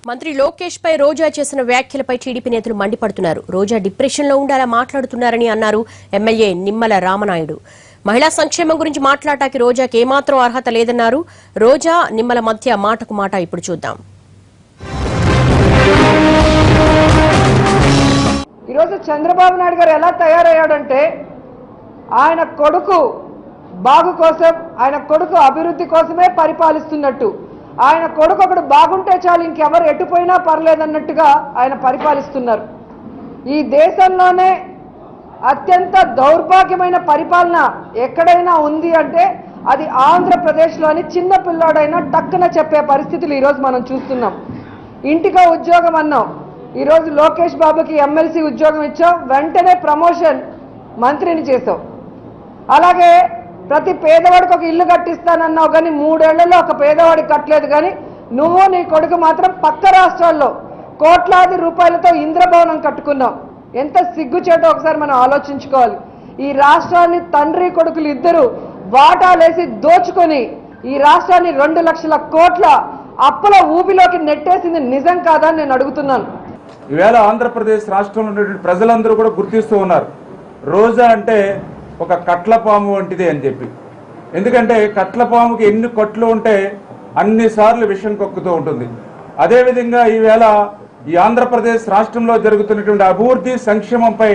మంత్రి లోకేష్ పై రోజా చేసిన వ్యాఖ్యలపై టీడీపీ నేతలు మండిపడుతున్నారు. రోజా డిప్రెషన్ లో ఉండాలా మాట్లాడుతున్నారని అన్నారు ఎమ్మెల్యే నిమ్మల రామనాయుడు. మహిళా సంక్షేమం గురించి మాట్లాడటానికి రోజాకి ఏమాత్రం అర్హత లేదన్నారు. రోజా నిమ్మల మధ్య మాటకు మాట ఇప్పుడు చూద్దాం. ఈరోజు చంద్రబాబు నాయుడు గారు ఎలా తయారయ్యాడంటే ఆయన కొడుకు బాగు కోసం, ఆయన కొడుకు అభివృద్ధి కోసమే పరిపాలిస్తున్నట్టు, ఆయన కొడుకు ఒకడు బాగుంటే చాలు ఇంకెవరు ఎటుపోయినా పర్లేదన్నట్టుగా ఆయన పరిపాలిస్తున్నారు. ఈ దేశంలోనే అత్యంత దౌర్భాగ్యమైన పరిపాలన ఎక్కడైనా ఉంది అంటే అది ఆంధ్రప్రదేశ్లోని చిన్న పిల్లాడైనా టక్కున చెప్పే పరిస్థితులు ఈరోజు మనం చూస్తున్నాం. ఇంటికో ఉద్యోగం అన్నాం, ఈరోజు లోకేష్ బాబుకి ఎమ్మెల్సీ ఉద్యోగం ఇచ్చాం, వెంటనే ప్రమోషన్ మంత్రిని చేసాం. అలాగే ప్రతి పేదవాడికి ఒక ఇల్లు కట్టిస్తానన్నావు కానీ 3 ఏళ్లలో ఒక పేదవాడికి కట్టలేదు. కానీ నువ్వు నీ కొడుకు మాత్రం పక్క రాష్ట్రాల్లో కోట్లాది రూపాయలతో ఇంద్రభవనం కట్టుకున్నావు. ఎంత సిగ్గుచేటో ఒకసారి మనం ఆలోచించుకోవాలి. ఈ రాష్ట్రాన్ని తండ్రి కొడుకులు ఇద్దరు వాటాలేసి దోచుకొని ఈ రాష్ట్రాన్ని 2 లక్షల కోట్ల అప్పుల ఊబిలోకి నెట్టేసింది నిజం కాదా అని నేను అడుగుతున్నాను. ఈవేళ ఆంధ్రప్రదేశ్ రాష్ట్రంలో ఉన్నటువంటి ప్రజలందరూ కూడా గుర్తిస్తూ ఉన్నారు, రోజా అంటే ఒక కట్లపాము వంటిది అని చెప్పి. ఎందుకంటే కట్లపాముకి ఎన్ని కట్లు ఉంటే అన్నిసార్లు విషం కక్కుతూ ఉంటుంది. అదేవిధంగా ఈవేళ ఈ ఆంధ్రప్రదేశ్ రాష్ట్రంలో జరుగుతున్నటువంటి అభివృద్ధి సంక్షేమంపై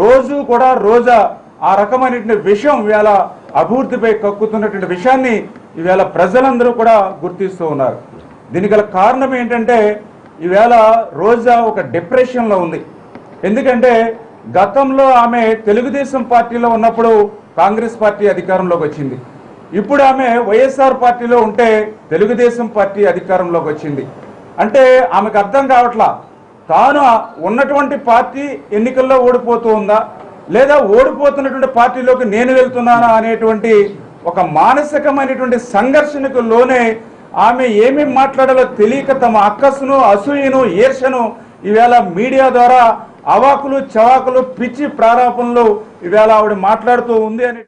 రోజు కూడా రోజా ఆ రకమైనటువంటి విషయం ఈవేళ అభివృద్ధిపై కక్కుతున్నటువంటి విషయాన్ని ఈవేళ ప్రజలందరూ కూడా గుర్తిస్తూ ఉన్నారు. దీనికి గల కారణం ఏంటంటే ఈవేళ రోజా ఒక డిప్రెషన్లో ఉంది. ఎందుకంటే గతంలో ఆమె తెలుగుదేశం పార్టీలో ఉన్నప్పుడు కాంగ్రెస్ పార్టీ అధికారంలోకి వచ్చింది. ఇప్పుడు ఆమె వైఎస్ఆర్ పార్టీలో ఉంటే తెలుగుదేశం పార్టీ అధికారంలోకి వచ్చింది. అంటే ఆమెకు అర్థం కావట్లా, తాను ఉన్నటువంటి పార్టీ ఎన్నికల్లో ఓడిపోతూ ఉందా లేదా ఓడిపోతున్నటువంటి పార్టీలోకి నేను వెళ్తున్నానా అనేటువంటి ఒక మానసికమైనటువంటి సంఘర్షణకు లోనే ఆమె ఏమేమి మాట్లాడాలో తెలియక తమ అక్కసును, అసూయను, ఈర్షను ఈవేళ మీడియా ద్వారా అవాకులు చవాకులు పిచ్చి ప్రారాపణలు ఈవేళ ఆవిడ మాట్లాడుతూ ఉంది అని